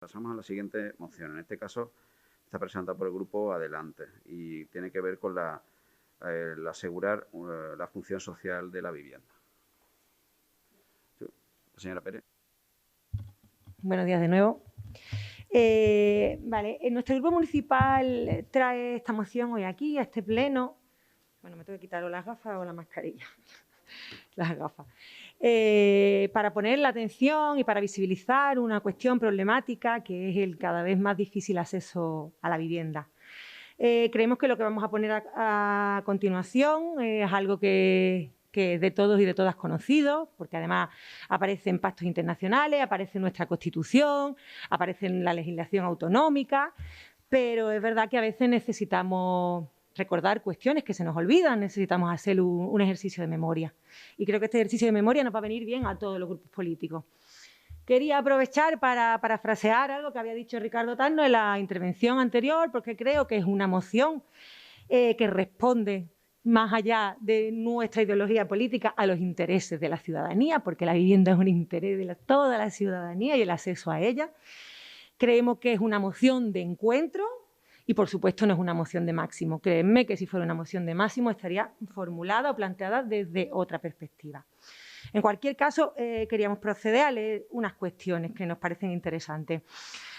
Pasamos a la siguiente moción. En este caso está presentada por el grupo Adelante y tiene que ver con el asegurar la función social de la vivienda. Señora Pérez. Buenos días de nuevo. Nuestro grupo municipal trae esta moción hoy aquí, a este pleno. Bueno, me tengo que quitar o las gafas o la mascarilla. Las gafas. Para poner la atención y para visibilizar una cuestión problemática que es el cada vez más difícil acceso a la vivienda. Creemos que lo que vamos a poner a continuación es algo que es de todos y de todas conocido, porque además aparece en pactos internacionales, aparece en nuestra Constitución, aparece en la legislación autonómica, pero es verdad que a veces necesitamos recordar cuestiones que se nos olvidan, necesitamos hacer un ejercicio de memoria. Y creo que este ejercicio de memoria nos va a venir bien a todos los grupos políticos. Quería aprovechar para parafrasear algo que había dicho Ricardo Tarno en la intervención anterior, porque creo que es una moción que responde más allá de nuestra ideología política a los intereses de la ciudadanía, porque la vivienda es un interés de toda la ciudadanía y el acceso a ella. Creemos que es una moción de encuentro y, por supuesto, no es una moción de máximo. Créanme que si fuera una moción de máximo estaría formulada o planteada desde otra perspectiva. En cualquier caso, queríamos proceder a leer unas cuestiones que nos parecen interesantes.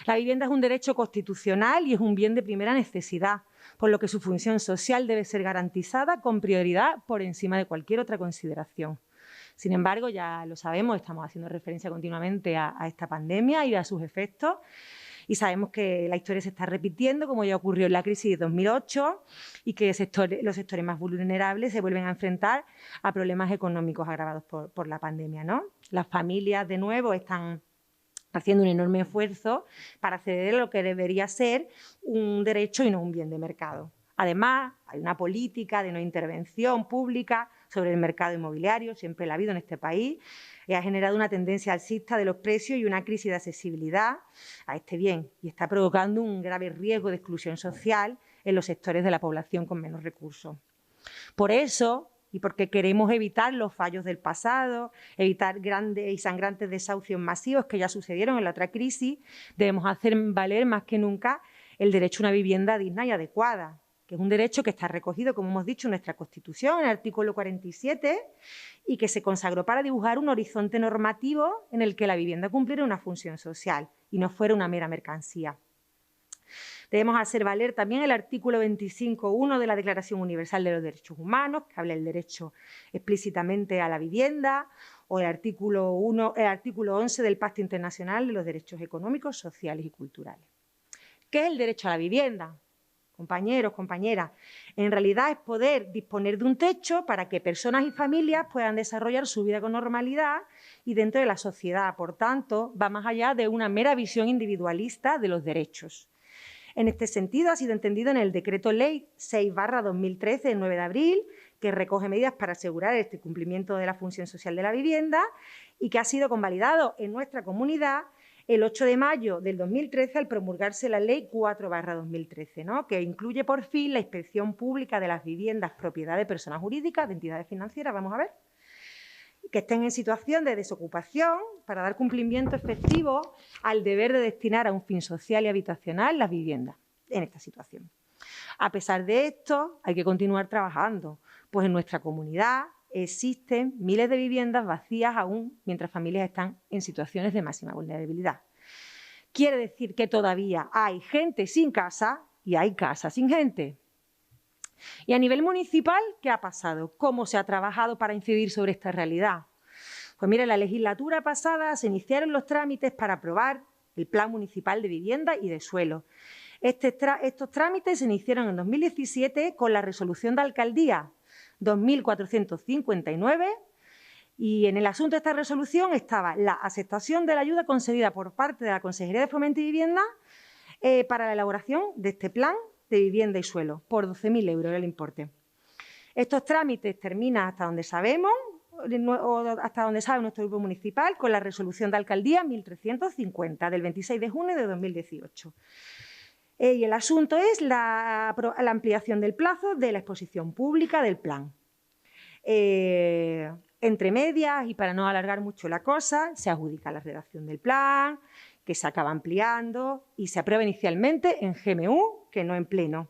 La vivienda es un derecho constitucional y es un bien de primera necesidad, por lo que su función social debe ser garantizada con prioridad por encima de cualquier otra consideración. Sin embargo, ya lo sabemos, estamos haciendo referencia continuamente a esta pandemia y a sus efectos. Y sabemos que la historia se está repitiendo, como ya ocurrió en la crisis de 2008, y que los sectores más vulnerables se vuelven a enfrentar a problemas económicos agravados por la pandemia, ¿no? Las familias, de nuevo, están haciendo un enorme esfuerzo para acceder a lo que debería ser un derecho y no un bien de mercado. Además, hay una política de no intervención pública sobre el mercado inmobiliario, siempre la ha habido en este país, y ha generado una tendencia alcista de los precios y una crisis de accesibilidad a este bien, y está provocando un grave riesgo de exclusión social en los sectores de la población con menos recursos. Por eso, y porque queremos evitar los fallos del pasado, evitar grandes y sangrantes desahucios masivos que ya sucedieron en la otra crisis, debemos hacer valer más que nunca el derecho a una vivienda digna y adecuada, que es un derecho que está recogido, como hemos dicho, en nuestra Constitución, en el artículo 47, y que se consagró para dibujar un horizonte normativo en el que la vivienda cumpliera una función social y no fuera una mera mercancía. Debemos hacer valer también el artículo 25.1 de la Declaración Universal de los Derechos Humanos, que habla del derecho explícitamente a la vivienda, o el artículo 11 del Pacto Internacional de los Derechos Económicos, Sociales y Culturales. ¿Qué es el derecho a la vivienda? Compañeros, compañeras, en realidad es poder disponer de un techo para que personas y familias puedan desarrollar su vida con normalidad y dentro de la sociedad. Por tanto, va más allá de una mera visión individualista de los derechos. En este sentido, ha sido entendido en el Decreto Ley 6/2013, del 9 de abril, que recoge medidas para asegurar este cumplimiento de la función social de la vivienda y que ha sido convalidado en nuestra comunidad el 8 de mayo del 2013 al promulgarse la Ley 4/2013, ¿no? Que incluye por fin la inspección pública de las viviendas propiedad de personas jurídicas, de entidades financieras, vamos a ver, que estén en situación de desocupación para dar cumplimiento efectivo al deber de destinar a un fin social y habitacional las viviendas en esta situación. A pesar de esto, hay que continuar trabajando, pues en nuestra comunidad existen miles de viviendas vacías aún mientras familias están en situaciones de máxima vulnerabilidad. Quiere decir que todavía hay gente sin casa y hay casas sin gente. Y a nivel municipal, ¿qué ha pasado? ¿Cómo se ha trabajado para incidir sobre esta realidad? Pues mire, en la legislatura pasada se iniciaron los trámites para aprobar el Plan Municipal de Vivienda y de Suelo. Estos trámites se iniciaron en 2017 con la resolución de alcaldía 2459 y en el asunto de esta resolución estaba la aceptación de la ayuda concedida por parte de la Consejería de Fomento y Vivienda para la elaboración de este plan de vivienda y suelo, por 12.000 euros el importe. Estos trámites terminan hasta donde sabemos, o hasta donde sabe nuestro grupo municipal, con la resolución de alcaldía 1350 del 26 de junio de 2018. Y el asunto es la ampliación del plazo de la exposición pública del plan. Entre medias, y para no alargar mucho la cosa, se adjudica la redacción del plan, que se acaba ampliando y se aprueba inicialmente en GMU, que no en pleno,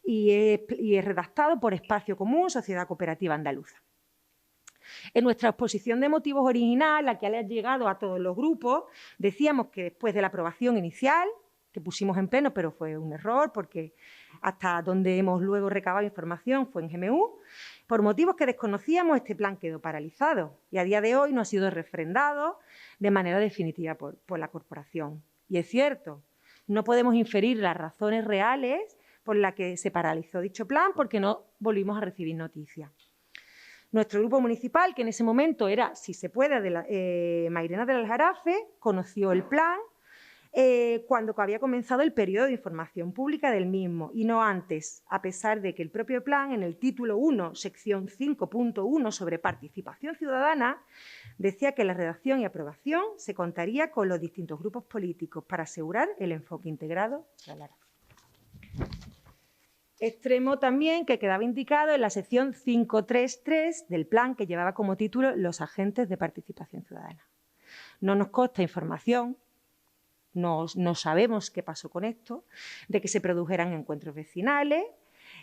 y es redactado por Espacio Común, Sociedad Cooperativa Andaluza. En nuestra exposición de motivos original, la que ha llegado a todos los grupos, decíamos que después de la aprobación inicial, que pusimos en pleno, pero fue un error porque hasta donde hemos luego recabado información fue en GMU, por motivos que desconocíamos, este plan quedó paralizado y a día de hoy no ha sido refrendado de manera definitiva por la corporación. Y es cierto, no podemos inferir las razones reales por las que se paralizó dicho plan porque no volvimos a recibir noticias. Nuestro grupo municipal, que en ese momento era, si se puede, Mairena del Aljarafe, conoció el plan cuando había comenzado el periodo de información pública del mismo y no antes, a pesar de que el propio plan, en el título 1, sección 5.1 sobre participación ciudadana, decía que la redacción y aprobación se contaría con los distintos grupos políticos para asegurar el enfoque integrado de la extremo también que quedaba indicado en la sección 5.3.3 del plan que llevaba como título los agentes de participación ciudadana. No nos consta información, no sabemos qué pasó con esto, de que se produjeran encuentros vecinales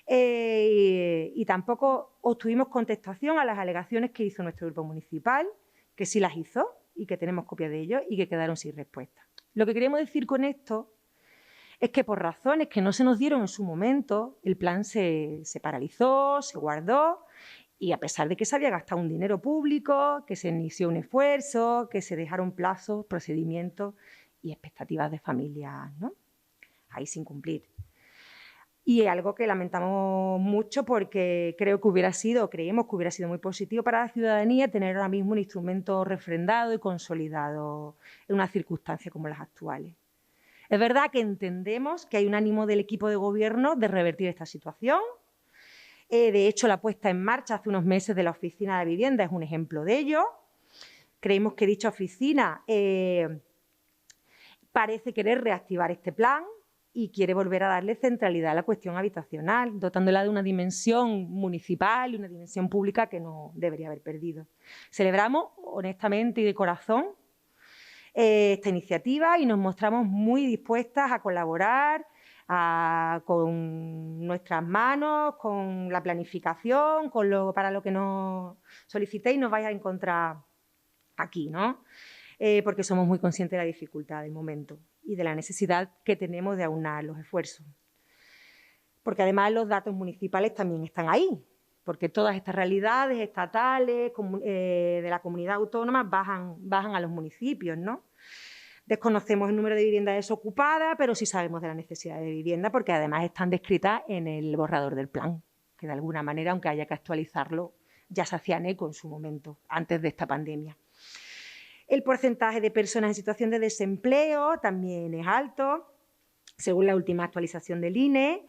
y tampoco obtuvimos contestación a las alegaciones que hizo nuestro grupo municipal, que sí las hizo y que tenemos copia de ello y que quedaron sin respuesta. Lo que queremos decir con esto es que por razones que no se nos dieron en su momento, el plan se paralizó, se guardó y a pesar de que se había gastado un dinero público, que se inició un esfuerzo, que se dejaron plazos, procedimientos y expectativas de familias, ¿no? Ahí sin cumplir. Y es algo que lamentamos mucho porque creemos que hubiera sido muy positivo para la ciudadanía tener ahora mismo un instrumento refrendado y consolidado en unas circunstancias como las actuales. Es verdad que entendemos que hay un ánimo del equipo de gobierno de revertir esta situación. De hecho, la puesta en marcha hace unos meses de la Oficina de Vivienda es un ejemplo de ello. Creemos que dicha oficina parece querer reactivar este plan y quiere volver a darle centralidad a la cuestión habitacional, dotándola de una dimensión municipal y una dimensión pública que no debería haber perdido. Celebramos honestamente y de corazón esta iniciativa y nos mostramos muy dispuestas a colaborar con nuestras manos, con la planificación, para lo que nos solicitéis nos vais a encontrar aquí, ¿no? Porque somos muy conscientes de la dificultad del momento y de la necesidad que tenemos de aunar los esfuerzos. Porque además los datos municipales también están ahí, porque todas estas realidades estatales de la comunidad autónoma bajan a los municipios, ¿no? Desconocemos el número de viviendas desocupadas, pero sí sabemos de la necesidad de vivienda porque además están descritas en el borrador del plan, que de alguna manera, aunque haya que actualizarlo, ya se hacían eco en su momento, antes de esta pandemia. El porcentaje de personas en situación de desempleo también es alto, según la última actualización del INE.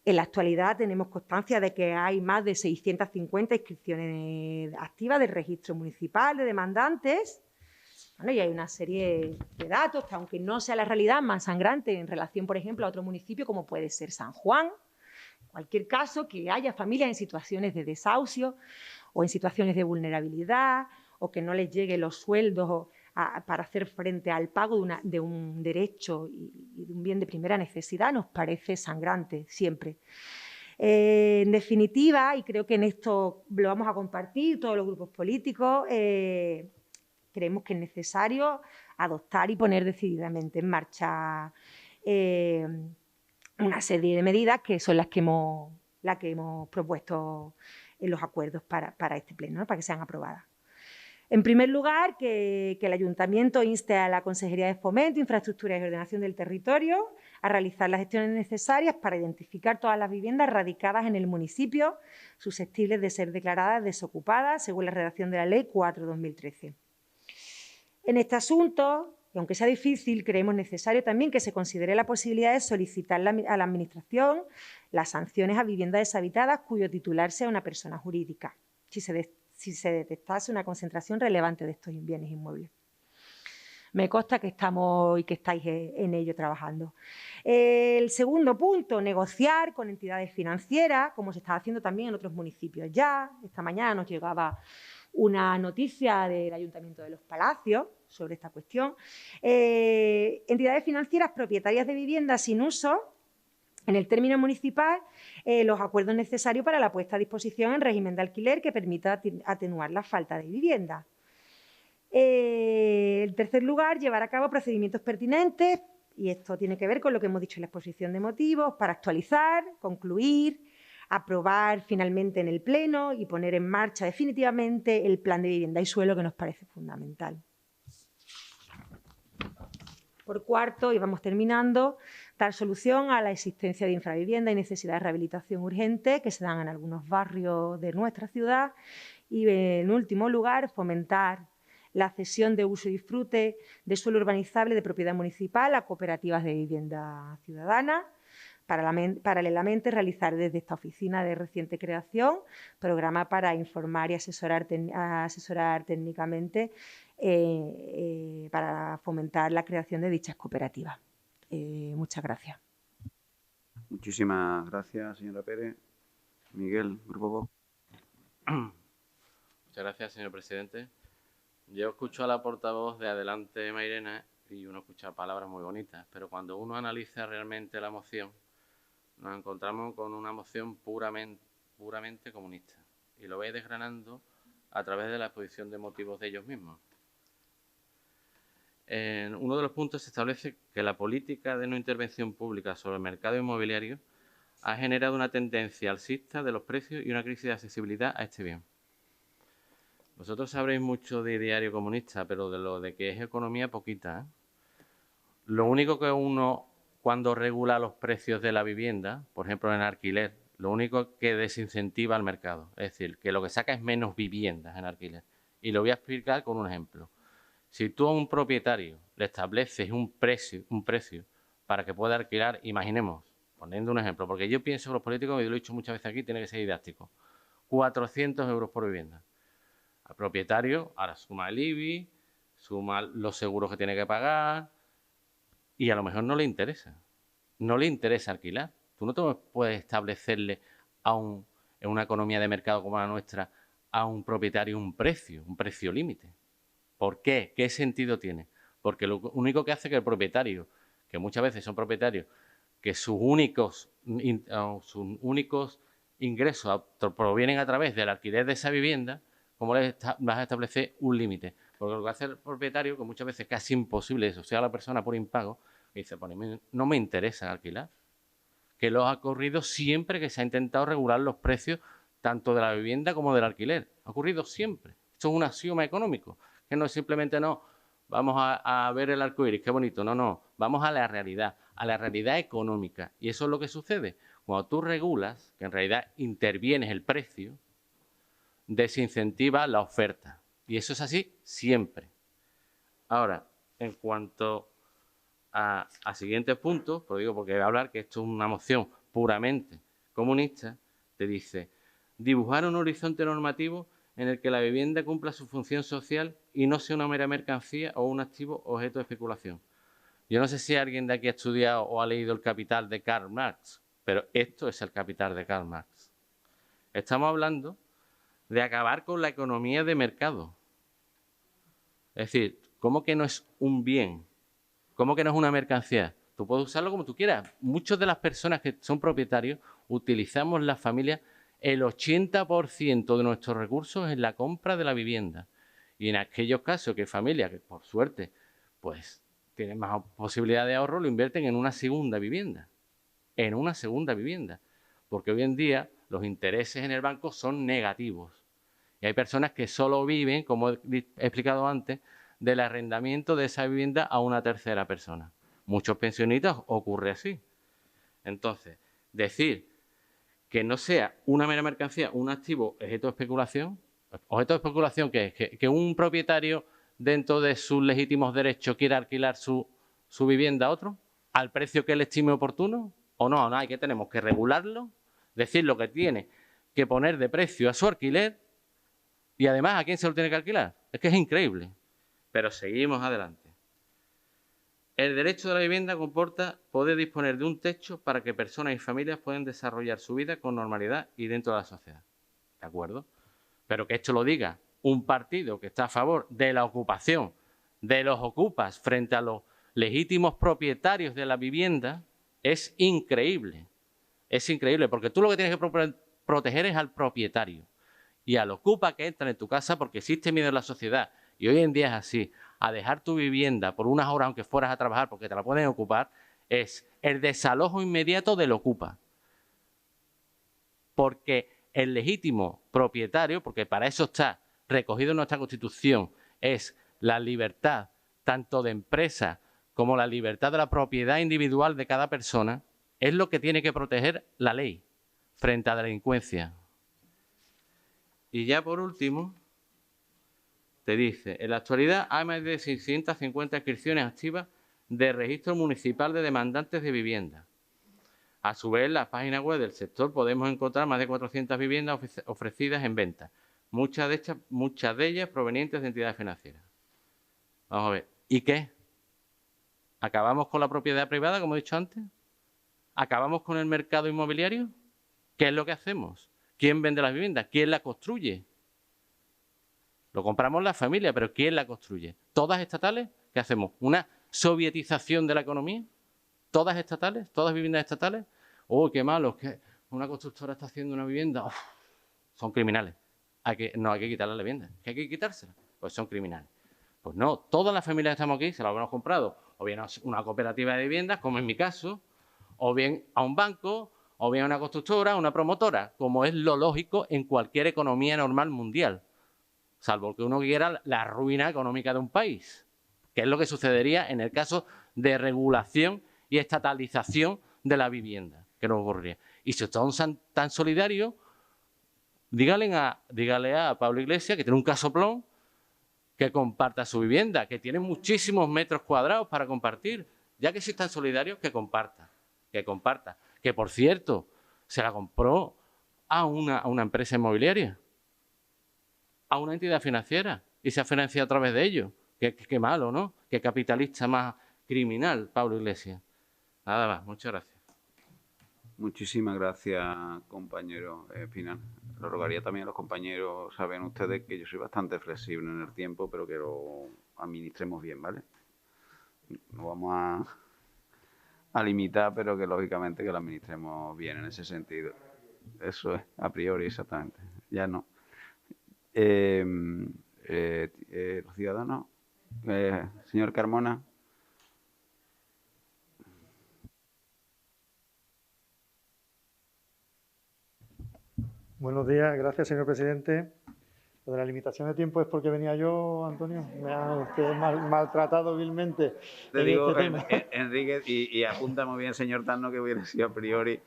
En la actualidad tenemos constancia de que hay más de 650 inscripciones activas del registro municipal de demandantes. Bueno, y hay una serie de datos que, aunque no sea la realidad más sangrante en relación, por ejemplo, a otro municipio como puede ser San Juan, en cualquier caso, que haya familias en situaciones de desahucio o en situaciones de vulnerabilidad o que no les lleguen los sueldos para hacer frente al pago de un derecho y de un bien de primera necesidad, nos parece sangrante siempre. En definitiva, y creo que en esto lo vamos a compartir todos los grupos políticos, creemos que es necesario adoptar y poner decididamente en marcha una serie de medidas que son las que hemos propuesto en los acuerdos para este pleno, ¿no? Para que sean aprobadas. En primer lugar, que el Ayuntamiento inste a la Consejería de Fomento, Infraestructura y Ordenación del Territorio a realizar las gestiones necesarias para identificar todas las viviendas radicadas en el municipio susceptibles de ser declaradas desocupadas según la redacción de la Ley 4/2013. En este asunto, y aunque sea difícil, creemos necesario también que se considere la posibilidad de solicitar a la Administración las sanciones a viviendas deshabitadas cuyo titular sea una persona jurídica, si se detectase una concentración relevante de estos bienes inmuebles. Me consta que estamos y que estáis en ello trabajando. El segundo punto, negociar con entidades financieras, como se está haciendo también en otros municipios ya. Esta mañana nos llegaba una noticia del Ayuntamiento de Los Palacios sobre esta cuestión. Entidades financieras propietarias de viviendas sin uso, en el término municipal, los acuerdos necesarios para la puesta a disposición en régimen de alquiler que permita atenuar la falta de vivienda. En tercer lugar, llevar a cabo procedimientos pertinentes, y esto tiene que ver con lo que hemos dicho en la exposición de motivos, para actualizar, concluir, aprobar finalmente en el Pleno y poner en marcha definitivamente el plan de vivienda y suelo, que nos parece fundamental. Por cuarto, y vamos terminando, dar solución a la existencia de infravivienda y necesidad de rehabilitación urgente que se dan en algunos barrios de nuestra ciudad. Y, en último lugar, fomentar la cesión de uso y disfrute de suelo urbanizable de propiedad municipal a cooperativas de vivienda ciudadana. Paralelamente, realizar desde esta oficina de reciente creación programa para informar y asesorar técnicamente para fomentar la creación de dichas cooperativas. Muchas gracias. Muchísimas gracias, señora Pérez. Miguel, Grupo Vox. Muchas gracias, señor presidente. Yo escucho a la portavoz de Adelante, Mairena, y uno escucha palabras muy bonitas, pero cuando uno analiza realmente la moción, nos encontramos con una moción puramente comunista, y lo vais desgranando a través de la exposición de motivos de ellos mismos. En uno de los puntos se establece que la política de no intervención pública sobre el mercado inmobiliario ha generado una tendencia alcista de los precios y una crisis de accesibilidad a este bien. Vosotros sabréis mucho de Diario Comunista, pero de lo de que es economía, poquita, ¿eh? Lo único que uno, cuando regula los precios de la vivienda, por ejemplo en alquiler, lo único que desincentiva al mercado. Es decir, que lo que saca es menos viviendas en alquiler. Y lo voy a explicar con un ejemplo. Si tú a un propietario le estableces un precio para que pueda alquilar, imaginemos, poniendo un ejemplo, porque yo pienso que los políticos, y lo he dicho muchas veces aquí, tiene que ser didáctico, 400 euros por vivienda. Al propietario, ahora suma el IBI, suma los seguros que tiene que pagar y a lo mejor no le interesa. No le interesa alquilar. Tú no te puedes establecerle en una economía de mercado como la nuestra a un propietario un precio límite. ¿Por qué? ¿Qué sentido tiene? Porque lo único que hace que el propietario, que muchas veces son propietarios, que sus únicos ingresos provienen a través del alquiler de esa vivienda, ¿cómo vas a establecer un límite? Porque lo que hace el propietario, que muchas veces es casi imposible eso, sea la persona por impago, dice, pues no me interesa alquilar. Que lo ha ocurrido siempre que se ha intentado regular los precios tanto de la vivienda como del alquiler. Ha ocurrido siempre. Esto es un axioma económico, que no es simplemente vamos a ver el arco iris, qué bonito. No, vamos a la realidad económica. Y eso es lo que sucede. Cuando tú regulas, que en realidad intervienes el precio, desincentiva la oferta. Y eso es así siempre. Ahora, en cuanto a siguientes puntos, pues digo, porque voy a hablar que esto es una moción puramente comunista, te dice, dibujar un horizonte normativo en el que la vivienda cumpla su función social y no sea una mera mercancía o un activo objeto de especulación. Yo no sé si alguien de aquí ha estudiado o ha leído El Capital de Karl Marx, pero esto es El Capital de Karl Marx. Estamos hablando de acabar con la economía de mercado. Es decir, ¿cómo que no es un bien? ¿Cómo que no es una mercancía? Tú puedes usarlo como tú quieras. Muchas de las personas que son propietarios utilizamos las familias el 80% de nuestros recursos en la compra de la vivienda. Y en aquellos casos que familias que por suerte pues tienen más posibilidad de ahorro, lo invierten en una segunda vivienda. En una segunda vivienda. Porque hoy en día los intereses en el banco son negativos. Y hay personas que solo viven, como he explicado antes, del arrendamiento de esa vivienda a una tercera persona. Muchos pensionistas ocurre así. Entonces, decir que no sea una mera mercancía, un activo objeto de especulación, ¿qué es? Que un propietario dentro de sus legítimos derechos quiera alquilar su vivienda a otro al precio que él estime oportuno, o no, hay que tenemos que regularlo, decir lo que tiene que poner de precio a su alquiler y además ¿a quién se lo tiene que alquilar? Es que es increíble. Pero seguimos adelante. El derecho de la vivienda comporta poder disponer de un techo para que personas y familias puedan desarrollar su vida con normalidad y dentro de la sociedad. ¿De acuerdo? Pero que esto lo diga un partido que está a favor de la ocupación de los ocupas frente a los legítimos propietarios de la vivienda es increíble. Es increíble, porque tú lo que tienes que proteger es al propietario y al ocupa que entra en tu casa, porque existe miedo en la sociedad, y hoy en día es así, a dejar tu vivienda por unas horas aunque fueras a trabajar porque te la pueden ocupar, es el desalojo inmediato del ocupa. Porque el legítimo propietario, porque para eso está recogido en nuestra Constitución, es la libertad tanto de empresa como la libertad de la propiedad individual de cada persona, es lo que tiene que proteger la ley frente a la delincuencia. Y ya por último, te dice, en la actualidad hay más de 650 inscripciones activas de registro municipal de demandantes de vivienda. A su vez, en la página web del sector podemos encontrar más de 400 viviendas ofrecidas en venta, muchas de ellas provenientes de entidades financieras. Vamos a ver, ¿y qué? ¿Acabamos con la propiedad privada, como he dicho antes? ¿Acabamos con el mercado inmobiliario? ¿Qué es lo que hacemos? ¿Quién vende las viviendas? ¿Quién la construye? Lo compramos la familia, pero ¿quién la construye? ¿Todas estatales? ¿Qué hacemos? ¿Una sovietización de la economía? ¿Todas estatales? ¿Todas viviendas estatales? ¡Oh, qué malo! Que una constructora está haciendo una vivienda. ¡Uf! Son criminales. No hay que quitarle la vivienda. ¿Qué hay que quitársela? Pues son criminales. Pues no, todas las familias que estamos aquí se las hemos comprado o bien a una cooperativa de viviendas, como en mi caso, o bien a un banco, o bien a una constructora, a una promotora, como es lo lógico en cualquier economía normal mundial, salvo que uno quiera la ruina económica de un país, que es lo que sucedería en el caso de regulación y estatalización de la vivienda, que nos ocurriría. Y si son tan solidarios, dígale a Pablo Iglesias, que tiene un casoplón, que comparta su vivienda, que tiene muchísimos metros cuadrados para compartir. Ya que si es tan solidario, que comparta. Que, por cierto, se la compró a una empresa inmobiliaria, a una entidad financiera, y se ha financiado a través de ellos. Qué malo, ¿no? Qué capitalista más criminal, Pablo Iglesias. Nada más, muchas gracias. Muchísimas gracias, compañero Pinal. Lo rogaría también a los compañeros, saben ustedes que yo soy bastante flexible en el tiempo, pero que lo administremos bien, ¿vale? No vamos a limitar, pero que lógicamente que lo administremos bien en ese sentido. Eso es, a priori, exactamente. Ya no. Los ciudadanos. Señor Carmona. Buenos días, gracias, señor presidente. Lo de la limitación de tiempo es porque venía yo, Antonio. Me ha usted maltratado vilmente. Te digo, Enrique, y apunta muy bien, señor Tano, que hubiera sido a priori.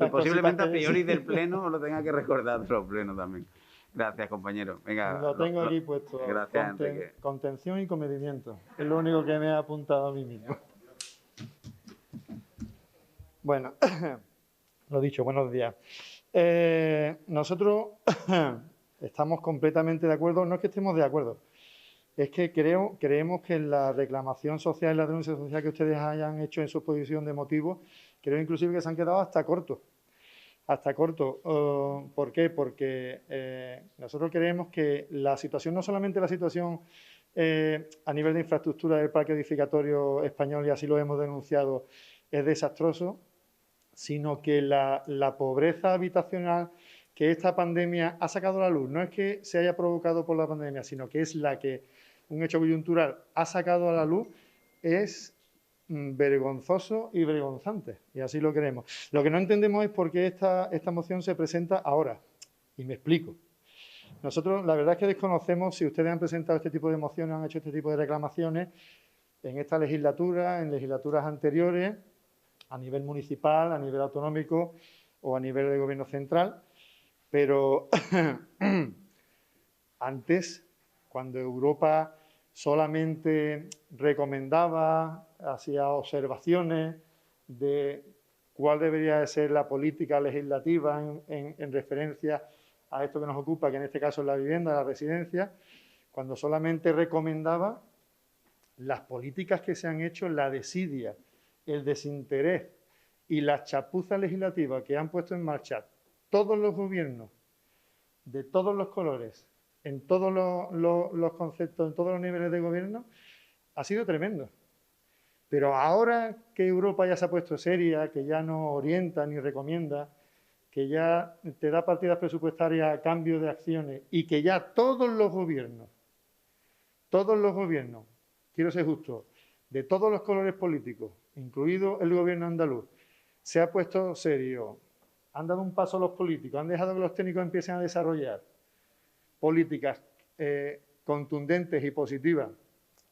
Posiblemente a priori del Pleno lo tenga que recordar otro Pleno también. Gracias, compañero. Venga. Lo tengo aquí puesto. Gracias, Enrique. Contención y comedimiento. Es lo único que me ha apuntado a mí mismo. Bueno, lo dicho, buenos días. Nosotros estamos completamente de acuerdo, no es que estemos de acuerdo, es que creemos que la reclamación social y la denuncia social que ustedes hayan hecho en su exposición de motivos, creo inclusive que se han quedado hasta cortos. ¿Por qué? Porque nosotros creemos que la situación, no solamente la situación a nivel de infraestructura del parque edificatorio español, y así lo hemos denunciado, es desastroso, sino que la pobreza habitacional que esta pandemia ha sacado a la luz, no es que se haya provocado por la pandemia, sino que es la que un hecho coyuntural ha sacado a la luz, es vergonzoso y vergonzante, y así lo queremos. Lo que no entendemos es por qué esta moción se presenta ahora, y me explico. Nosotros, la verdad es que desconocemos si ustedes han presentado este tipo de mociones, han hecho este tipo de reclamaciones en esta legislatura, en legislaturas anteriores, a nivel municipal, a nivel autonómico o a nivel de gobierno central, pero antes, cuando Europa solamente recomendaba, hacía observaciones de cuál debería de ser la política legislativa en referencia a esto que nos ocupa, que en este caso es la vivienda, la residencia, cuando solamente recomendaba las políticas que se han hecho, la desidia, el desinterés y las chapuzas legislativas que han puesto en marcha todos los gobiernos de todos los colores, en todos los conceptos, en todos los niveles de gobierno, ha sido tremendo. Pero ahora que Europa ya se ha puesto seria, que ya no orienta ni recomienda, que ya te da partidas presupuestarias a cambio de acciones y que ya todos los gobiernos, quiero ser justo, de todos los colores políticos, incluido el gobierno andaluz, se ha puesto serio, han dado un paso a los políticos, han dejado que los técnicos empiecen a desarrollar políticas contundentes y positivas.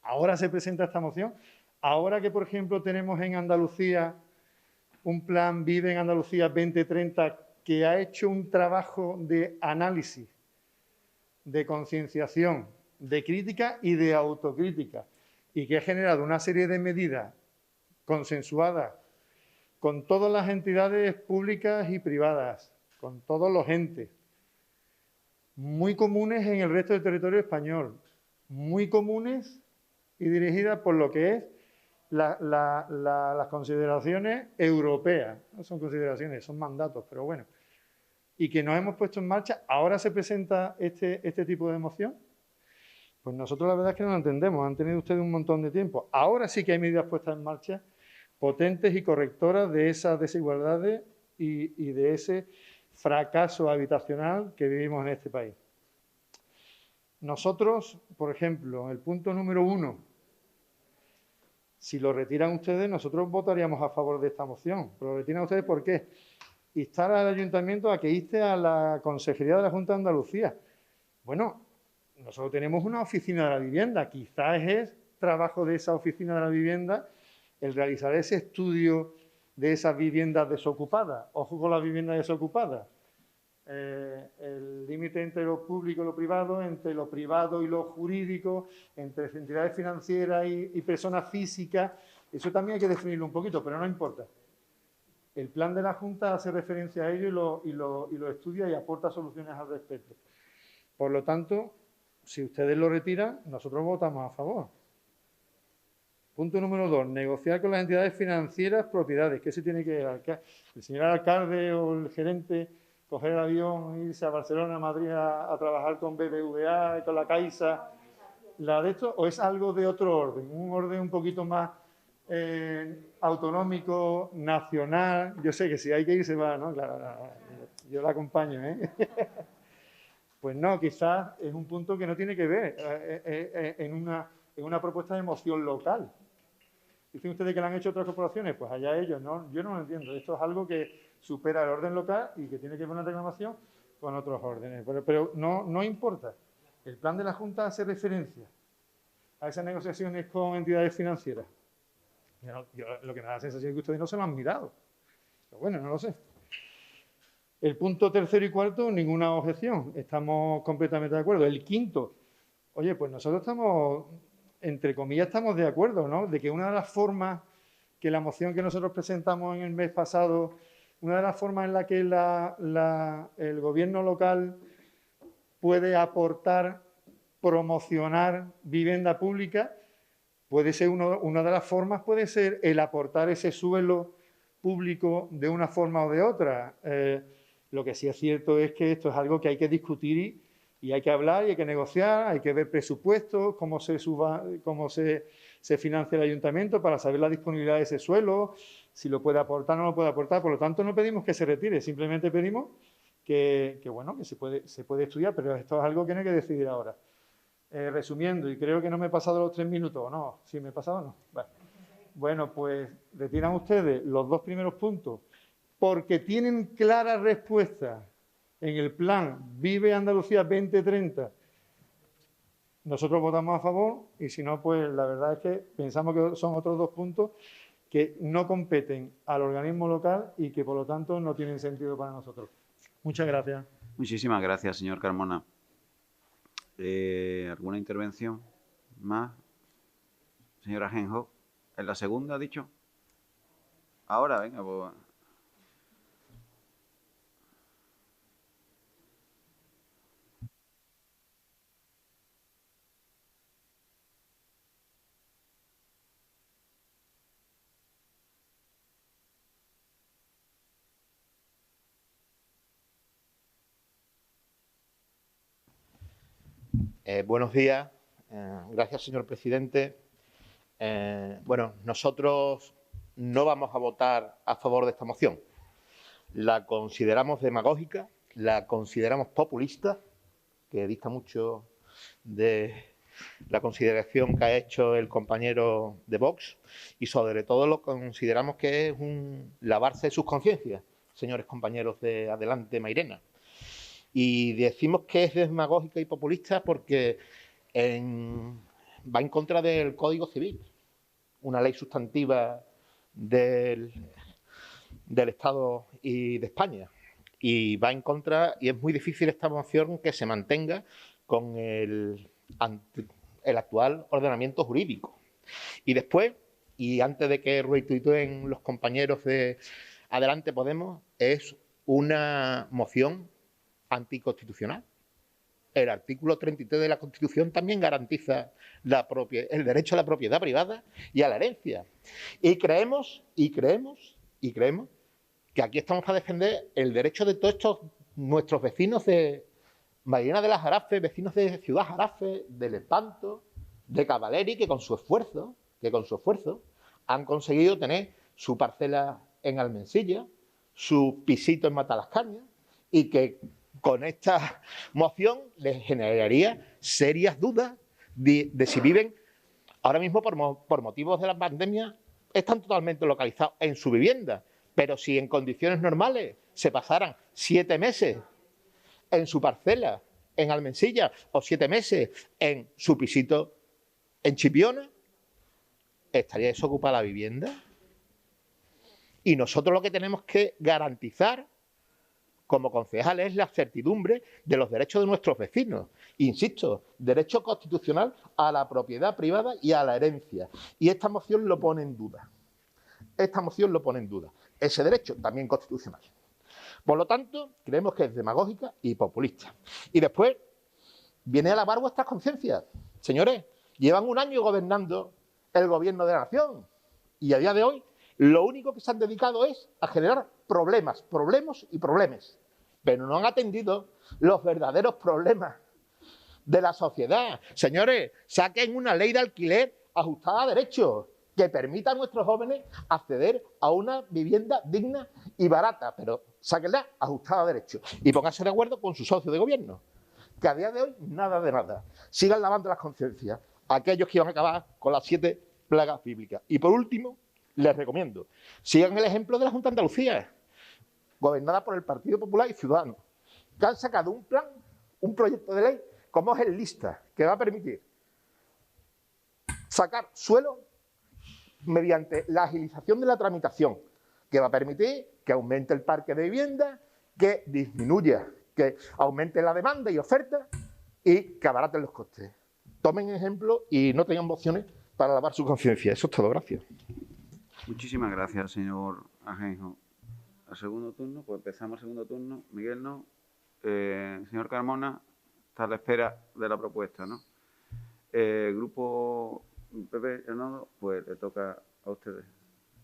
Ahora se presenta esta moción. Ahora que, por ejemplo, tenemos en Andalucía un plan Vive en Andalucía 2030 que ha hecho un trabajo de análisis, de concienciación, de crítica y de autocrítica, y que ha generado una serie de medidas consensuadas con todas las entidades públicas y privadas, con todos los entes, muy comunes en el resto del territorio español, muy comunes y dirigidas por lo que es las consideraciones europeas. No son consideraciones, son mandatos, pero bueno. Y que nos hemos puesto en marcha. Ahora se presenta este tipo de moción. Pues nosotros la verdad es que no lo entendemos. Han tenido ustedes un montón de tiempo. Ahora sí que hay medidas puestas en marcha potentes y correctoras de esas desigualdades y de ese fracaso habitacional que vivimos en este país. Nosotros, por ejemplo, el punto número 1, si lo retiran ustedes, nosotros votaríamos a favor de esta moción. Pero lo retiran ustedes, ¿por qué? Instar al ayuntamiento a que inste a la Consejería de la Junta de Andalucía. Bueno, nosotros tenemos una oficina de la vivienda. Quizás es trabajo de esa oficina de la vivienda el realizar ese estudio de esas viviendas desocupadas. Ojo con las viviendas desocupadas. El límite entre lo público y lo privado, entre lo privado y lo jurídico, entre entidades financieras y personas físicas, eso también hay que definirlo un poquito, pero no importa. El plan de la Junta hace referencia a ello y lo estudia y aporta soluciones al respecto. Por lo tanto, si ustedes lo retiran, nosotros votamos a favor. Punto número 2, negociar con las entidades financieras propiedades. ¿Qué se tiene que hacer? El señor alcalde o el gerente coger el avión e irse a Barcelona, a Madrid a trabajar con BBVA y con la Caixa, la de esto, o es algo de otro orden, un orden un poquito más autonómico, nacional. Yo sé que si hay que ir se va, ¿no? Claro, yo la acompaño, ¿eh? Pues no, quizás es un punto que no tiene que ver en una propuesta de moción local. Dicen ustedes que lo han hecho otras corporaciones, pues allá ellos, ¿no? Yo no lo entiendo. Esto es algo que supera el orden local y que tiene que ver una reclamación con otros órdenes. Pero no importa. El plan de la Junta hace referencia a esas negociaciones con entidades financieras. Yo lo que me da la sensación es que ustedes no se lo han mirado. Pero bueno, no lo sé. El punto 3 y 4, ninguna objeción. Estamos completamente de acuerdo. El 5, oye, pues nosotros estamos, entre comillas, estamos de acuerdo, ¿no? De que una de las formas que la moción que nosotros presentamos en el mes pasado, una de las formas en la que el gobierno local puede aportar, promocionar vivienda pública, puede ser una de las formas, puede ser el aportar ese suelo público de una forma o de otra. Lo que sí es cierto es que esto es algo que hay que discutir y hay que hablar y hay que negociar, hay que ver presupuestos, cómo se financia el ayuntamiento para saber la disponibilidad de ese suelo, si lo puede aportar o no lo puede aportar. Por lo tanto, no pedimos que se retire, simplemente pedimos que se puede estudiar, pero esto es algo que no hay que decidir ahora. Resumiendo, y creo que no me he pasado los 3 minutos, ¿o no? ¿Sí me he pasado o no? Vale. Bueno, pues retiran ustedes los 2 primeros puntos porque tienen clara respuesta en el plan Vive Andalucía 2030. Nosotros votamos a favor y si no, pues la verdad es que pensamos que son otros 2 puntos que no competen al organismo local y que por lo tanto no tienen sentido para nosotros. Muchas gracias. Muchísimas gracias, señor Carmona. ¿Alguna intervención más? Señora Genjo, ¿en la segunda ha dicho? Ahora, venga, pues... Buenos días. Gracias, señor presidente. Bueno, nosotros no vamos a votar a favor de esta moción. La consideramos demagógica, la consideramos populista, que dista mucho de la consideración que ha hecho el compañero de Vox, y sobre todo lo consideramos que es un lavarse de sus conciencias, señores compañeros de Adelante Mairena. Y decimos que es demagógica y populista porque va en contra del Código Civil, una ley sustantiva del Estado y de España. Y va en contra, y es muy difícil esta moción que se mantenga con el actual ordenamiento jurídico. Y después, y antes de que retuitúen los compañeros de Adelante Podemos, es una moción anticonstitucional. El artículo 33 de la Constitución también garantiza el derecho a la propiedad privada y a la herencia. Y creemos que aquí estamos para defender el derecho de todos estos nuestros vecinos de Mairena de las Jarafes, vecinos de Ciudad Jarafe, del Espanto, de Cavaleri, que con su esfuerzo han conseguido tener su parcela en Almensilla, su pisito en Matalascañas, y que con esta moción les generaría serias dudas de si viven ahora mismo por motivos de la pandemia, están totalmente localizados en su vivienda, pero si en condiciones normales se pasaran 7 meses en su parcela en Almensilla o 7 meses en su pisito en Chipiona, ¿estaría desocupada la vivienda? Y nosotros lo que tenemos que garantizar como concejales es la certidumbre de los derechos de nuestros vecinos. Insisto, derecho constitucional a la propiedad privada y a la herencia. Y esta moción lo pone en duda. Ese derecho también constitucional. Por lo tanto, creemos que es demagógica y populista. Y después viene a lavar vuestras conciencias. Señores, llevan un año gobernando el gobierno de la nación y a día de hoy lo único que se han dedicado es a generar problemas, pero no han atendido los verdaderos problemas de la sociedad. Señores, saquen una ley de alquiler ajustada a derechos que permita a nuestros jóvenes acceder a una vivienda digna y barata, pero sáquenla ajustada a derechos y pónganse de acuerdo con su socio de gobierno, que a día de hoy nada de nada. Sigan lavando las conciencias aquellos que iban a acabar con las 7 plagas bíblicas. Y por último, les recomiendo, sigan el ejemplo de la Junta de Andalucía, gobernada por el Partido Popular y Ciudadanos, que han sacado un plan, un proyecto de ley, como es el Lista, que va a permitir sacar suelo mediante la agilización de la tramitación, que va a permitir que aumente el parque de vivienda, que disminuya, que aumente la demanda y oferta y que abaraten los costes. Tomen ejemplo y no tengan mociones para lavar su conciencia. Eso es todo. Gracias. Muchísimas gracias, señor Ajenjo. Al segundo turno, pues empezamos el segundo turno. Miguel no. Señor Carmona, está a la espera de la propuesta, ¿no? Grupo PP, Hernando, pues le toca a ustedes.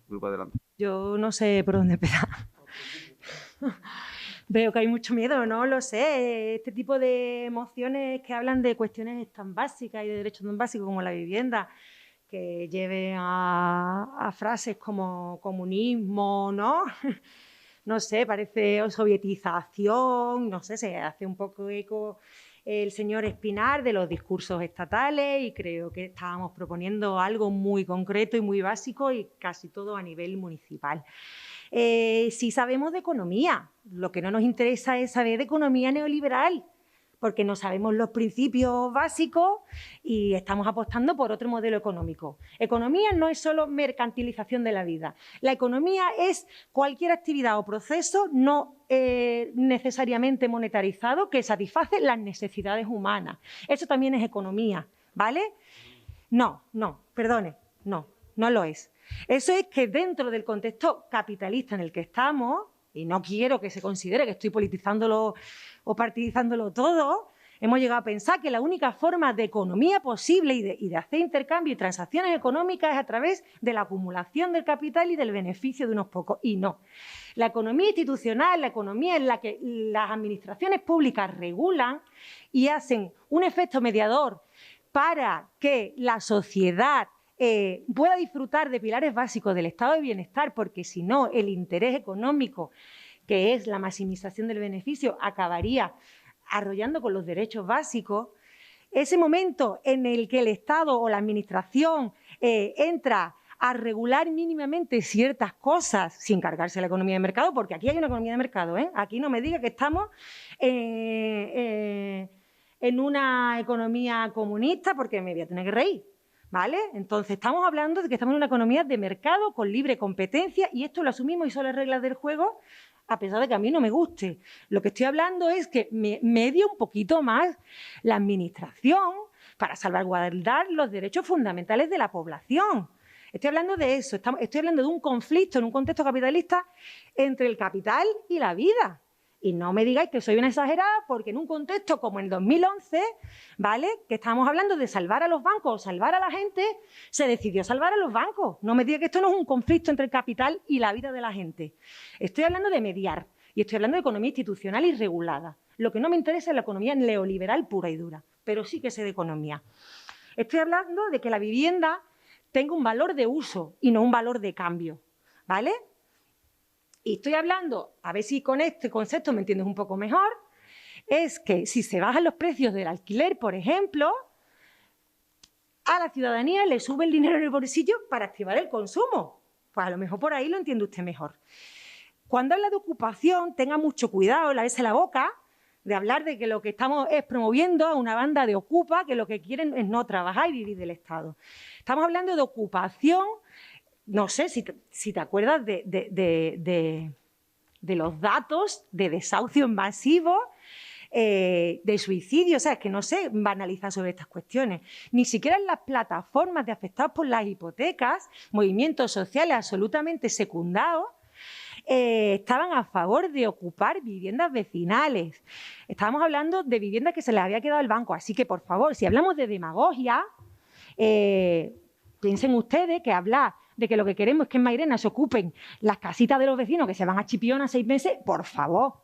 Grupo adelante. Yo no sé por dónde empezar. Veo que hay mucho miedo, no lo sé. Este tipo de emociones que hablan de cuestiones tan básicas y de derechos tan básicos como la vivienda, que lleven a frases como comunismo, ¿no? No sé, parece sovietización, no sé, se hace un poco eco el señor Espinar de los discursos estatales y creo que estábamos proponiendo algo muy concreto y muy básico y casi todo a nivel municipal. Sí sabemos de economía, lo que no nos interesa es saber de economía neoliberal, porque no sabemos los principios básicos y estamos apostando por otro modelo económico. Economía no es solo mercantilización de la vida. La economía es cualquier actividad o proceso no necesariamente monetarizado que satisface las necesidades humanas. Eso también es economía, ¿vale? No lo es. Eso es que dentro del contexto capitalista en el que estamos, y no quiero que se considere que estoy politizándolo o partidizándolo todo, hemos llegado a pensar que la única forma de economía posible y de hacer intercambio y transacciones económicas es a través de la acumulación del capital y del beneficio de unos pocos. Y no. La economía institucional, la economía en la que las administraciones públicas regulan y hacen un efecto mediador para que la sociedad pueda disfrutar de pilares básicos del estado de bienestar, porque si no, el interés económico, que es la maximización del beneficio, acabaría arrollando con los derechos básicos. Ese momento en el que el Estado o la Administración entra a regular mínimamente ciertas cosas sin cargarse la economía de mercado, porque aquí hay una economía de mercado, ¿eh? Aquí no me diga que estamos en una economía comunista, porque me voy a tener que reír, ¿vale? Entonces, estamos hablando de que estamos en una economía de mercado con libre competencia y esto lo asumimos y son las reglas del juego, a pesar de que a mí no me guste. Lo que estoy hablando es que medie un poquito más la Administración para salvaguardar los derechos fundamentales de la población. Estoy hablando de eso, estoy hablando de un conflicto en un contexto capitalista entre el capital y la vida. Y no me digáis que soy una exagerada, porque en un contexto como el 2011, ¿vale?, que estábamos hablando de salvar a los bancos o salvar a la gente, se decidió salvar a los bancos. No me diga que esto no es un conflicto entre el capital y la vida de la gente. Estoy hablando de mediar y estoy hablando de economía institucional y regulada. Lo que no me interesa es la economía neoliberal pura y dura, pero sí que sé de economía. Estoy hablando de que la vivienda tenga un valor de uso y no un valor de cambio, ¿vale? Y estoy hablando, a ver si con este concepto me entiendes un poco mejor, es que si se bajan los precios del alquiler, por ejemplo, a la ciudadanía le sube el dinero en el bolsillo para activar el consumo. Pues a lo mejor por ahí lo entiende usted mejor. Cuando habla de ocupación, tenga mucho cuidado, lávese la boca, de hablar de que lo que estamos es promoviendo a una banda de ocupa que lo que quieren es no trabajar y vivir del Estado. Estamos hablando de ocupación, no sé si te acuerdas de los datos de desahucios masivos, de suicidio, o sea, es que no se banaliza sobre estas cuestiones. Ni siquiera en las plataformas de afectados por las hipotecas, movimientos sociales absolutamente secundados, estaban a favor de ocupar viviendas vecinales. Estábamos hablando de viviendas que se les había quedado el banco. Así que, por favor, si hablamos de demagogia, piensen ustedes que hablar de que lo que queremos es que en Mairena se ocupen las casitas de los vecinos que se van a Chipiona 6 meses, por favor,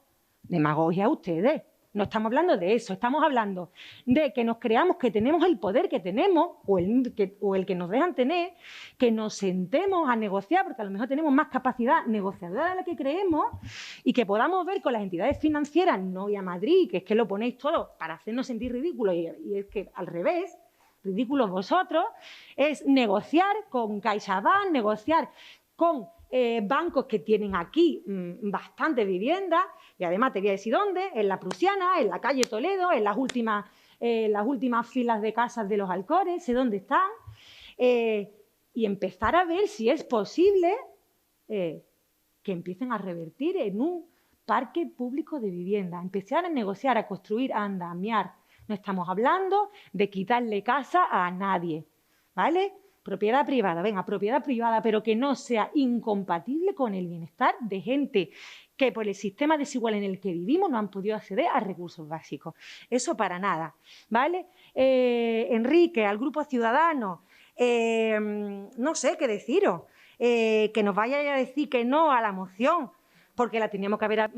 demagogia ustedes. No estamos hablando de eso, estamos hablando de que nos creamos que tenemos el poder que tenemos o el que nos dejan tener, que nos sentemos a negociar, porque a lo mejor tenemos más capacidad negociadora de la que creemos y que podamos ver con las entidades financieras, no voy a Madrid, que es que lo ponéis todo para hacernos sentir ridículos y es que al revés, ridículos vosotros, es negociar con CaixaBank, negociar con bancos que tienen aquí bastante vivienda, y además te voy a decir dónde, en la Prusiana, en la calle Toledo, en las últimas filas de casas de los Alcores, sé dónde están, y empezar a ver si es posible que empiecen a revertir en un parque público de vivienda, empezar a negociar, a construir, a andamiar. No estamos hablando de quitarle casa a nadie, ¿vale? Propiedad privada, venga, propiedad privada, pero que no sea incompatible con el bienestar de gente que por el sistema desigual en el que vivimos no han podido acceder a recursos básicos. Eso para nada, ¿vale? Enrique, al Grupo Ciudadanos, no sé qué deciros, que nos vayáis a decir que no a la moción, porque la teníamos que haber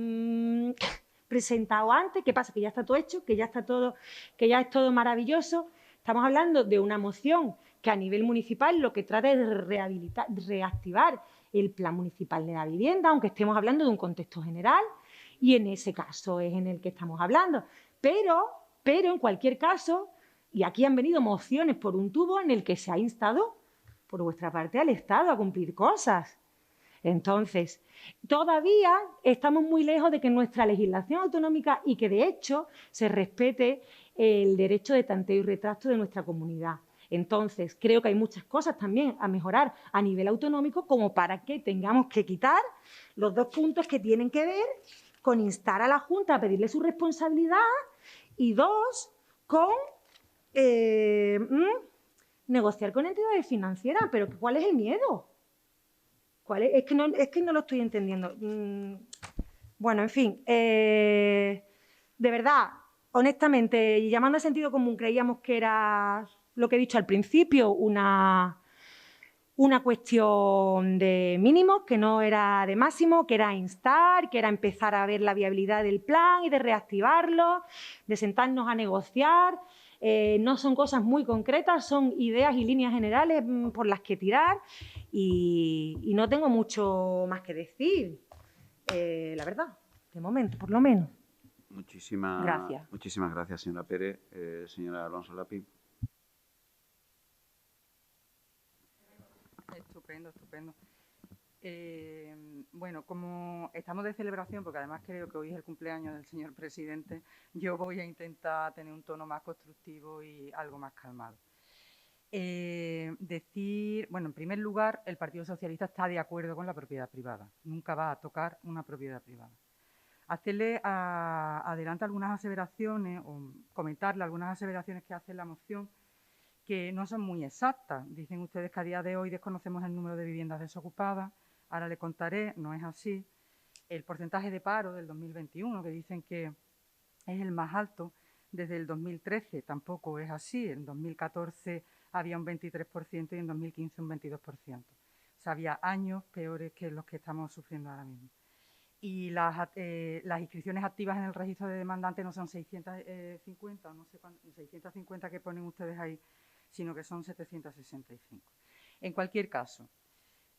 presentado antes. ¿Qué pasa? Que ya está todo hecho, que ya es todo maravilloso. Estamos hablando de una moción que a nivel municipal lo que trata es de reactivar el plan municipal de la vivienda, aunque estemos hablando de un contexto general, y en ese caso es en el que estamos hablando. Pero en cualquier caso, y aquí han venido mociones por un tubo en el que se ha instado por vuestra parte al Estado a cumplir cosas. Entonces, todavía estamos muy lejos de que nuestra legislación autonómica y que, de hecho, se respete el derecho de tanteo y retracto de nuestra comunidad. Entonces, creo que hay muchas cosas también a mejorar a nivel autonómico como para que tengamos que quitar los 2 puntos que tienen que ver con instar a la Junta a pedirle su responsabilidad y 2, con negociar con entidades financieras. Pero ¿cuál es el miedo? Es que no lo estoy entendiendo. Bueno, en fin, de verdad, honestamente, y llamando a sentido común, creíamos que era lo que he dicho al principio, una cuestión de mínimos, que no era de máximo, que era instar, que era empezar a ver la viabilidad del plan y de reactivarlo, de sentarnos a negociar. No son cosas muy concretas, son ideas y líneas generales por las que tirar y no tengo mucho más que decir, la verdad, de momento, por lo menos. Muchísimas Gracias. gracias, señora Pérez. Señora Alonso Lapi. Estupendo, estupendo. Bueno, como estamos de celebración, porque además creo que hoy es el cumpleaños del señor presidente, yo voy a intentar tener un tono más constructivo y algo más calmado. Bueno, en primer lugar, el Partido Socialista está de acuerdo con la propiedad privada. Nunca va a tocar una propiedad privada. Hacerle adelante algunas aseveraciones o comentarle algunas aseveraciones que hace la moción que no son muy exactas. Dicen ustedes que a día de hoy desconocemos el número de viviendas desocupadas. Ahora le contaré, no es así. El porcentaje de paro del 2021, que dicen que es el más alto desde el 2013, tampoco es así. En 2014 había un 23% y en 2015 un 22%. O sea, había años peores que los que estamos sufriendo ahora mismo. Y las inscripciones activas en el registro de demandantes no son 650, o no sé cuánto, 650 que ponen ustedes ahí, sino que son 765. En cualquier caso,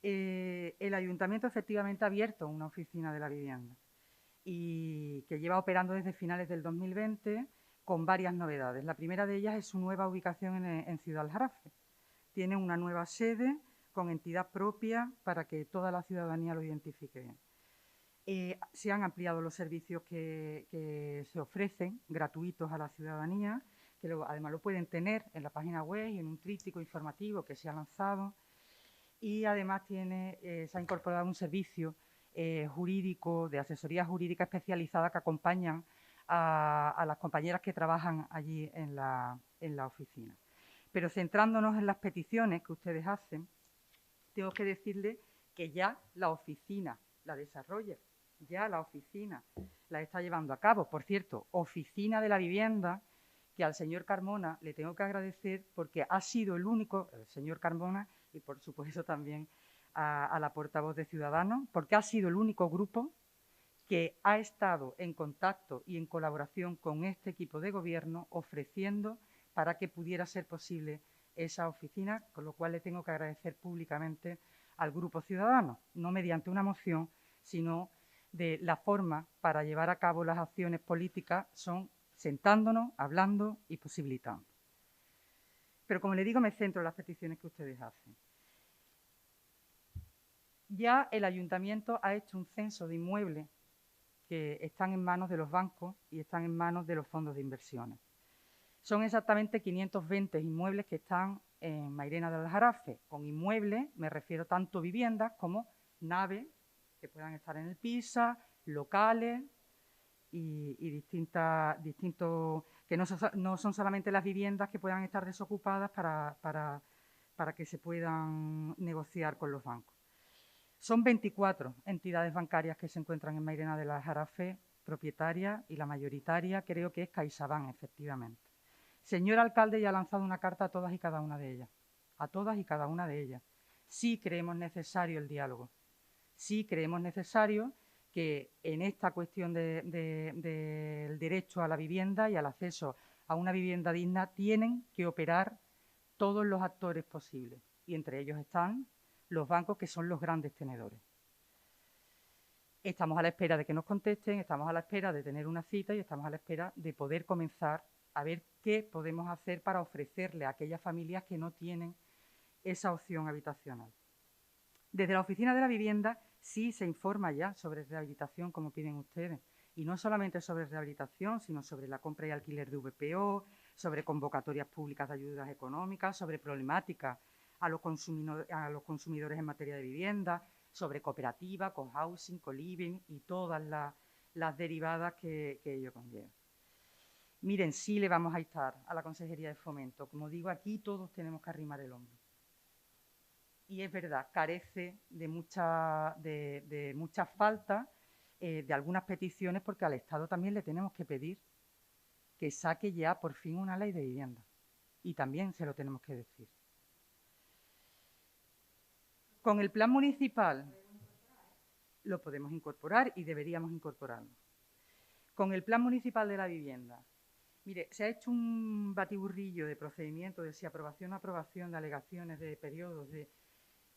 el ayuntamiento efectivamente ha abierto una oficina de la vivienda y que lleva operando desde finales del 2020 con varias novedades. La primera de ellas es su nueva ubicación en Ciudad Aljarafe. Tiene una nueva sede con entidad propia para que toda la ciudadanía lo identifique bien. Se han ampliado los servicios que se ofrecen gratuitos a la ciudadanía, que además lo pueden tener en la página web y en un tríptico informativo que se ha lanzado. Y además se ha incorporado un servicio jurídico, de asesoría jurídica especializada que acompañan a las compañeras que trabajan allí en la oficina. Pero centrándonos en las peticiones que ustedes hacen, tengo que decirles que ya la oficina la desarrolla, ya la oficina la está llevando a cabo. Por cierto, oficina de la vivienda, que al señor Carmona le tengo que agradecer porque ha sido el único, el señor Carmona, y por supuesto también a la portavoz de Ciudadanos, porque ha sido el único grupo que ha estado en contacto y en colaboración con este equipo de gobierno ofreciendo para que pudiera ser posible esa oficina, con lo cual le tengo que agradecer públicamente al Grupo Ciudadanos, no mediante una moción, sino de la forma para llevar a cabo las acciones políticas son sentándonos, hablando y posibilitando. Pero como le digo, me centro en las peticiones que ustedes hacen. Ya el ayuntamiento ha hecho un censo de inmuebles que están en manos de los bancos y están en manos de los fondos de inversiones. Son exactamente 520 inmuebles que están en Mairena del Aljarafe. Con inmuebles me refiero tanto viviendas como naves que puedan estar en el PISA, locales y distintos, que no son solamente las viviendas que puedan estar desocupadas para que se puedan negociar con los bancos. Son 24 entidades bancarias que se encuentran en Mairena del Aljarafe, propietarias, y la mayoritaria creo que es CaixaBank, efectivamente. Señor alcalde ya ha lanzado una carta a todas y cada una de ellas, a todas y cada una de ellas. Sí creemos necesario el diálogo, sí creemos necesario que en esta cuestión del derecho a la vivienda y al acceso a una vivienda digna tienen que operar todos los actores posibles, y entre ellos están los bancos, que son los grandes tenedores. Estamos a la espera de que nos contesten, estamos a la espera de tener una cita y estamos a la espera de poder comenzar a ver qué podemos hacer para ofrecerle a aquellas familias que no tienen esa opción habitacional. Desde la Oficina de la Vivienda sí se informa ya sobre rehabilitación, como piden ustedes, y no solamente sobre rehabilitación, sino sobre la compra y alquiler de VPO, sobre convocatorias públicas de ayudas económicas, sobre problemáticas a los consumidores en materia de vivienda, sobre cooperativa, cohousing, coliving y todas las derivadas que ello conlleva. Miren, sí le vamos a instar a la Consejería de Fomento. Como digo, aquí todos tenemos que arrimar el hombro. Y es verdad, carece de muchas faltas, de algunas peticiones, porque al Estado también le tenemos que pedir que saque ya por fin una ley de vivienda. Y también se lo tenemos que decir. Con el plan municipal lo podemos incorporar y deberíamos incorporarlo. Con el plan municipal de la vivienda Mire, se ha hecho un batiburrillo de procedimientos, de si aprobación, aprobación, de alegaciones, de periodos, de...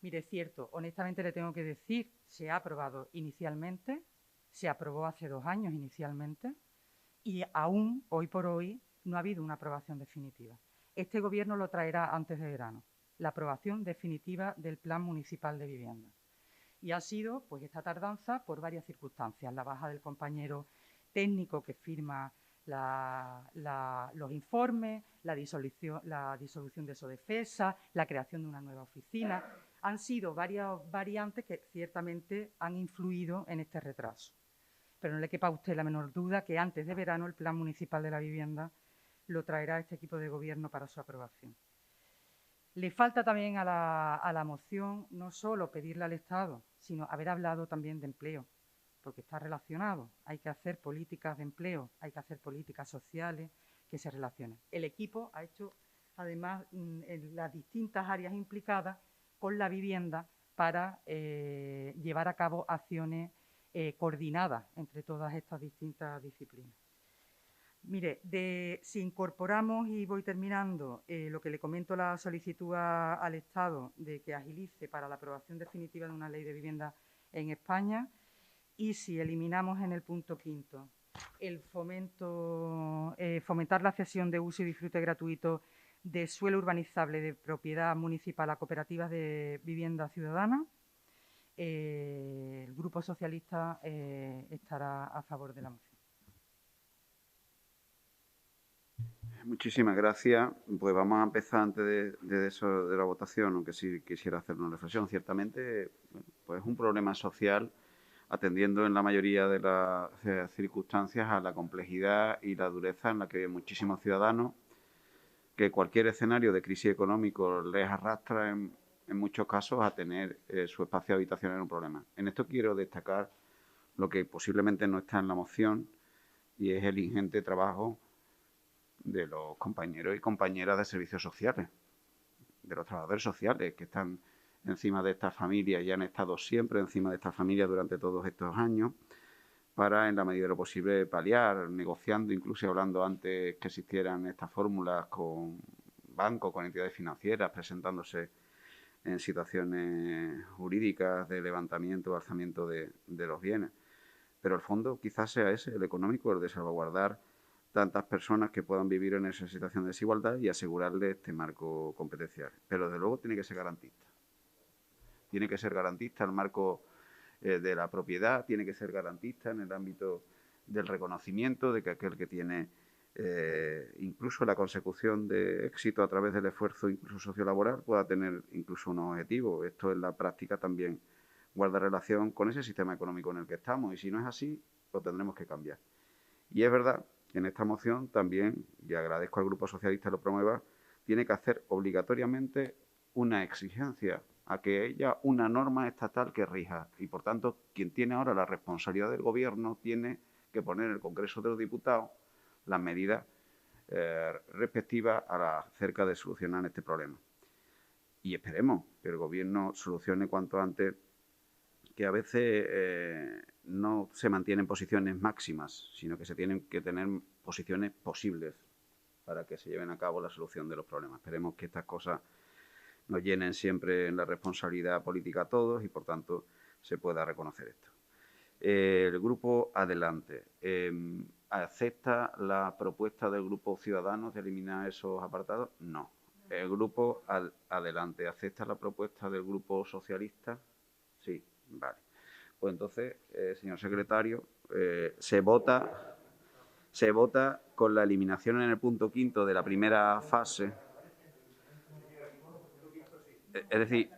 Mire, es cierto, honestamente le tengo que decir, se ha aprobado inicialmente, se aprobó hace 2 años inicialmente y aún, hoy por hoy, no ha habido una aprobación definitiva. Este Gobierno lo traerá antes de verano, la aprobación definitiva del Plan Municipal de Vivienda. Y ha sido, pues, esta tardanza por varias circunstancias. La baja del compañero técnico que firma los informes, la disolución de SODEFESA, la creación de una nueva oficina. Han sido varias variantes que ciertamente han influido en este retraso. Pero no le quepa a usted la menor duda que antes de verano el Plan Municipal de la Vivienda lo traerá este equipo de gobierno para su aprobación. Le falta también a la moción no solo pedirle al Estado, sino haber hablado también de empleo, porque está relacionado. Hay que hacer políticas de empleo, hay que hacer políticas sociales que se relacionen. El equipo ha hecho, además, en las distintas áreas implicadas con la vivienda para llevar a cabo acciones coordinadas entre todas estas distintas disciplinas. Mire, si incorporamos, y voy terminando, lo que le comento, la solicitud al Estado de que agilice para la aprobación definitiva de una ley de vivienda en España, y si eliminamos en el punto 5 el fomentar la cesión de uso y disfrute gratuito de suelo urbanizable de propiedad municipal a cooperativas de vivienda ciudadana, el Grupo Socialista estará a favor de la moción. Muchísimas gracias. Pues vamos a empezar antes de eso, de la votación, aunque sí quisiera hacer una reflexión. Ciertamente, bueno, pues es un problema social, atendiendo en la mayoría de las circunstancias a la complejidad y la dureza en la que viven muchísimos ciudadanos, que cualquier escenario de crisis económico les arrastra en muchos casos a tener su espacio de habitación en un problema. En esto quiero destacar lo que posiblemente no está en la moción, y es el ingente trabajo de los compañeros y compañeras de servicios sociales, de los trabajadores sociales que están encima de estas familias y han estado siempre encima de estas familias durante todos estos años para, en la medida de lo posible, paliar, negociando, incluso hablando antes que existieran estas fórmulas con bancos, con entidades financieras, presentándose en situaciones jurídicas de levantamiento o alzamiento de los bienes. Pero el fondo quizás sea ese, el económico, el de salvaguardar tantas personas que puedan vivir en esa situación de desigualdad y asegurarle este marco competencial. Pero, desde luego, tiene que ser garantista. Tiene que ser garantista el marco de la propiedad, tiene que ser garantista en el ámbito del reconocimiento de que aquel que tiene incluso la consecución de éxito a través del esfuerzo incluso sociolaboral pueda tener incluso unos objetivos. Esto en la práctica también guarda relación con ese sistema económico en el que estamos, y si no es así, lo tendremos que cambiar. Y es verdad que en esta moción también, y agradezco al Grupo Socialista que lo promueva, tiene que hacer obligatoriamente una exigencia a que haya una norma estatal que rija. Y, por tanto, quien tiene ahora la responsabilidad del Gobierno tiene que poner en el Congreso de los Diputados las medidas respectivas acerca de solucionar este problema. Y esperemos que el Gobierno solucione cuanto antes, que a veces no se mantienen posiciones máximas, sino que se tienen que tener posiciones posibles para que se lleven a cabo la solución de los problemas. Esperemos que estas cosas nos llenen siempre en la responsabilidad política a todos y, por tanto, se pueda reconocer esto. El Grupo Adelante ¿acepta la propuesta del Grupo Ciudadanos de eliminar esos apartados? No. El Grupo Adelante ¿acepta la propuesta del Grupo Socialista? Sí. Vale. Pues entonces, señor secretario, se vota con la eliminación en el punto 5 de la primera fase. Es decir,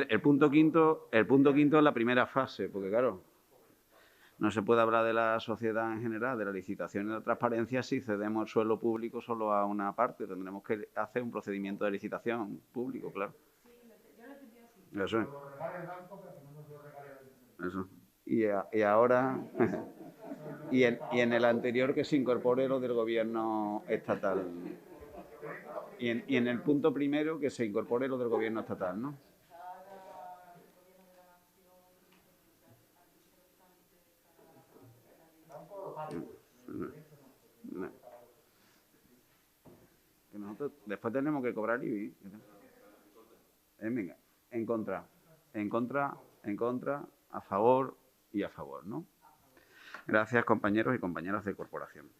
el punto quinto es la primera fase, porque claro, no se puede hablar de la sociedad en general, de la licitación y de la transparencia si cedemos el suelo público solo a una parte. Tendremos que hacer un procedimiento de licitación público, claro. Eso es. Eso. Y ahora, y en el anterior que se incorpore lo del Gobierno estatal. Y en el punto primero que se incorpore lo del Gobierno estatal, ¿no? nosotros después tenemos que cobrar IBI. Venga, en contra, a favor y a favor, ¿no? Gracias, compañeros y compañeras de corporación.